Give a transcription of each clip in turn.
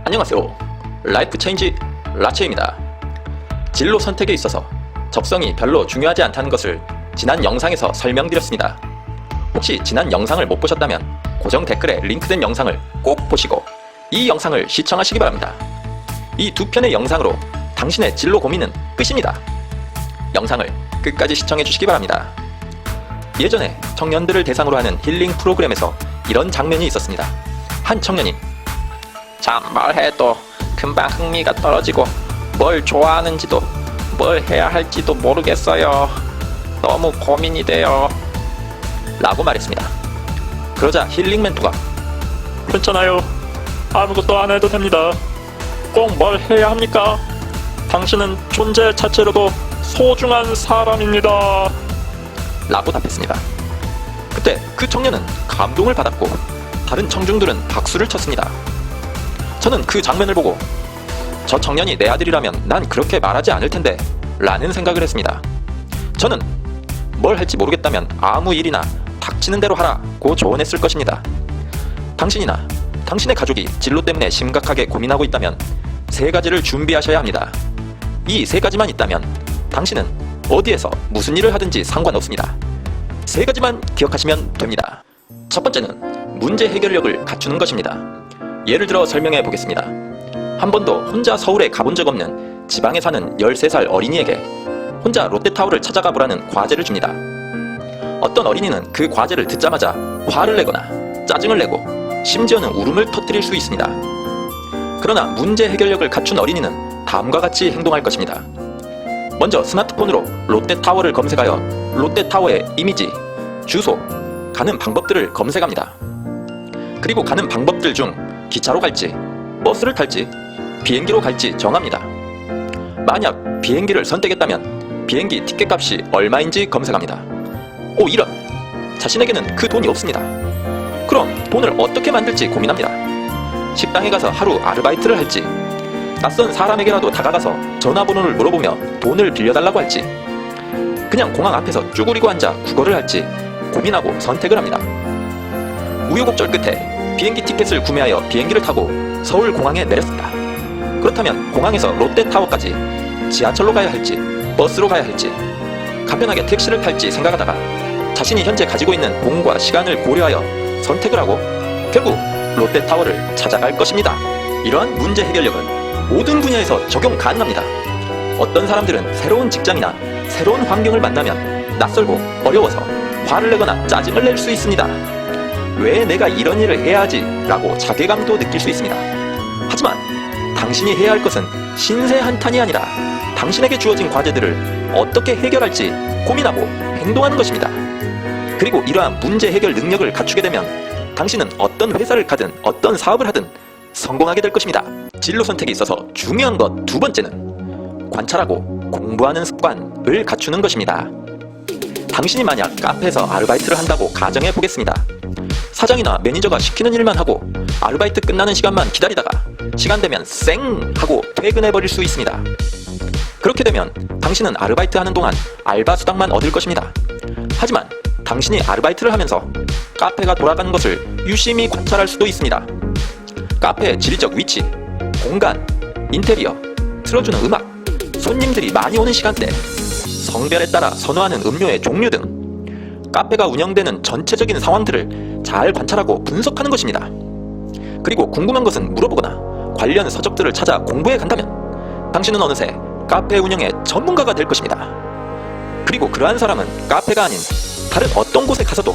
안녕하세요. 라이프 체인지 라체입니다. 진로 선택에 있어서 적성이 별로 중요하지 않다는 것을 지난 영상에서 설명드렸습니다. 혹시 지난 영상을 못 보셨다면 고정 댓글에 링크된 영상을 꼭 보시고 이 영상을 시청하시기 바랍니다. 이 두 편의 영상으로 당신의 진로 고민은 끝입니다. 영상을 끝까지 시청해 주시기 바랍니다. 예전에 청년들을 대상으로 하는 힐링 프로그램에서 이런 장면이 있었습니다. 한 청년이 참 뭘 해도 금방 흥미가 떨어지고 뭘 좋아하는지도 뭘 해야 할지도 모르겠어요. 너무 고민이 돼요. 라고 말했습니다. 그러자 힐링 멘토가 괜찮아요. 아무것도 안 해도 됩니다. 꼭 뭘 해야 합니까? 당신은 존재 자체로도 소중한 사람입니다. 라고 답했습니다. 그때 그 청년은 감동을 받았고 다른 청중들은 박수를 쳤습니다. 저는 그 장면을 보고 저 청년이 내 아들이라면 난 그렇게 말하지 않을 텐데 라는 생각을 했습니다. 저는 뭘 할지 모르겠다면 아무 일이나 닥치는 대로 하라고 조언했을 것입니다. 당신이나 당신의 가족이 진로 때문에 심각하게 고민하고 있다면 세 가지를 준비하셔야 합니다. 이 세 가지만 있다면 당신은 어디에서 무슨 일을 하든지 상관없습니다. 세 가지만 기억하시면 됩니다. 첫 번째는 문제 해결력을 갖추는 것입니다. 예를 들어 설명해 보겠습니다. 한 번도 혼자 서울에 가본 적 없는 지방에 사는 13살 어린이에게 혼자 롯데타워를 찾아가 보라는 과제를 줍니다. 어떤 어린이는 그 과제를 듣자마자 화를 내거나 짜증을 내고 심지어는 울음을 터뜨릴 수 있습니다. 그러나 문제 해결력을 갖춘 어린이는 다음과 같이 행동할 것입니다. 먼저 스마트폰으로 롯데타워를 검색하여 롯데타워의 이미지, 주소, 가는 방법들을 검색합니다. 그리고 가는 방법들 중 기차로 갈지, 버스를 탈지, 비행기로 갈지 정합니다. 만약 비행기를 선택했다면 비행기 티켓값이 얼마인지 검색합니다. 오, 이런! 자신에게는 그 돈이 없습니다. 그럼 돈을 어떻게 만들지 고민합니다. 식당에 가서 하루 아르바이트를 할지, 낯선 사람에게라도 다가가서 전화번호를 물어보며 돈을 빌려달라고 할지, 그냥 공항 앞에서 쭈그리고 앉아 국어를 할지 고민하고 선택을 합니다. 우여곡절 끝에 비행기 티켓을 구매하여 비행기를 타고 서울 공항에 내렸습니다. 그렇다면 공항에서 롯데타워까지 지하철로 가야 할지 버스로 가야 할지 간편하게 택시를 탈지 생각하다가 자신이 현재 가지고 있는 돈과 시간을 고려하여 선택을 하고 결국 롯데타워를 찾아갈 것입니다. 이러한 문제 해결력은 모든 분야에서 적용 가능합니다. 어떤 사람들은 새로운 직장이나 새로운 환경을 만나면 낯설고 어려워서 화를 내거나 짜증을 낼 수 있습니다. 왜 내가 이런 일을 해야 하지? 라고 자괴감도 느낄 수 있습니다. 하지만 당신이 해야 할 것은 신세 한탄이 아니라 당신에게 주어진 과제들을 어떻게 해결할지 고민하고 행동하는 것입니다. 그리고 이러한 문제 해결 능력을 갖추게 되면 당신은 어떤 회사를 가든 어떤 사업을 하든 성공하게 될 것입니다. 진로 선택에 있어서 중요한 것 두 번째는 관찰하고 공부하는 습관을 갖추는 것입니다. 당신이 만약 카페에서 아르바이트를 한다고 가정해 보겠습니다. 사장이나 매니저가 시키는 일만 하고 아르바이트 끝나는 시간만 기다리다가 시간 되면 쌩 하고 퇴근해 버릴 수 있습니다. 그렇게 되면 당신은 아르바이트 하는 동안 알바 수당만 얻을 것입니다. 하지만 당신이 아르바이트를 하면서 카페가 돌아가는 것을 유심히 관찰할 수도 있습니다. 카페의 지리적 위치, 공간, 인테리어, 틀어주는 음악, 손님들이 많이 오는 시간대, 성별에 따라 선호하는 음료의 종류 등 카페가 운영되는 전체적인 상황들을 잘 관찰하고 분석하는 것입니다. 그리고 궁금한 것은 물어보거나 관련 서적들을 찾아 공부해 간다면 당신은 어느새 카페 운영의 전문가가 될 것입니다. 그리고 그러한 사람은 카페가 아닌 다른 어떤 곳에 가서도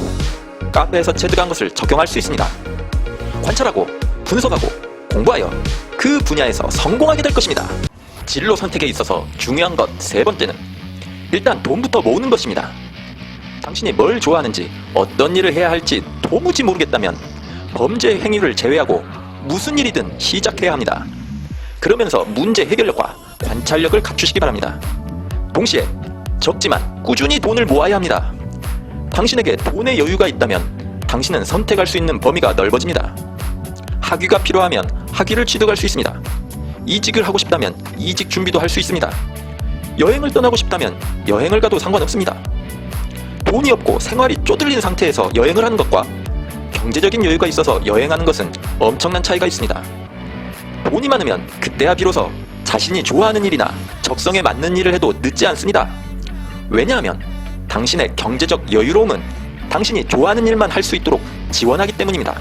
카페에서 체득한 것을 적용할 수 있습니다. 관찰하고 분석하고 공부하여 그 분야에서 성공하게 될 것입니다. 진로 선택에 있어서 중요한 것 세 번째는 일단 돈부터 모으는 것입니다. 당신이 뭘 좋아하는지 어떤 일을 해야 할지 도무지 모르겠다면 범죄 행위를 제외하고 무슨 일이든 시작해야 합니다. 그러면서 문제 해결력과 관찰력을 갖추시기 바랍니다. 동시에 적지만 꾸준히 돈을 모아야 합니다. 당신에게 돈의 여유가 있다면 당신은 선택할 수 있는 범위가 넓어집니다. 학위가 필요하면 학위를 취득할 수 있습니다. 이직을 하고 싶다면 이직 준비도 할 수 있습니다. 여행을 떠나고 싶다면 여행을 가도 상관없습니다. 돈이 없고 생활이 쪼들린 상태에서 여행을 하는 것과 경제적인 여유가 있어서 여행하는 것은 엄청난 차이가 있습니다. 돈이 많으면 그때야 비로소 자신이 좋아하는 일이나 적성에 맞는 일을 해도 늦지 않습니다. 왜냐하면 당신의 경제적 여유로움은 당신이 좋아하는 일만 할 수 있도록 지원하기 때문입니다.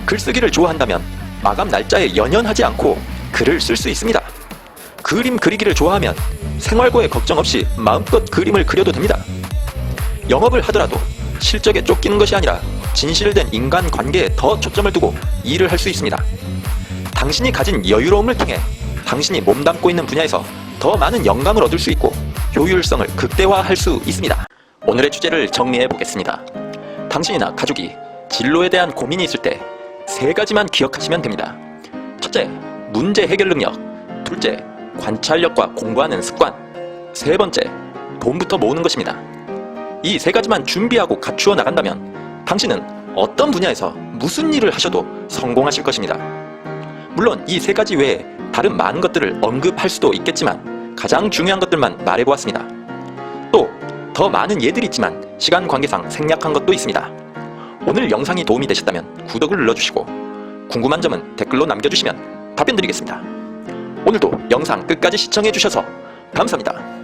글쓰기를 좋아한다면 마감 날짜에 연연하지 않고 글을 쓸 수 있습니다. 그림 그리기를 좋아하면 생활고의 걱정 없이 마음껏 그림을 그려도 됩니다. 영업을 하더라도 실적에 쫓기는 것이 아니라 진실된 인간관계에 더 초점을 두고 일을 할 수 있습니다. 당신이 가진 여유로움을 통해 당신이 몸담고 있는 분야에서 더 많은 영감을 얻을 수 있고 효율성을 극대화할 수 있습니다. 오늘의 주제를 정리해 보겠습니다. 당신이나 가족이 진로에 대한 고민이 있을 때 3가지만 기억하시면 됩니다. 첫째, 문제 해결 능력. 둘째, 관찰력과 공부하는 습관. 3번째, 돈부터 모으는 것입니다. 이 3가지만 준비하고 갖추어 나간다면 당신은 어떤 분야에서 무슨 일을 하셔도 성공하실 것입니다. 물론 이 3가지 외에 다른 많은 것들을 언급할 수도 있겠지만 가장 중요한 것들만 말해보았습니다. 또 더 많은 예들이 있지만 시간 관계상 생략한 것도 있습니다. 오늘 영상이 도움이 되셨다면 구독을 눌러주시고 궁금한 점은 댓글로 남겨주시면 답변 드리겠습니다. 오늘도 영상 끝까지 시청해주셔서 감사합니다.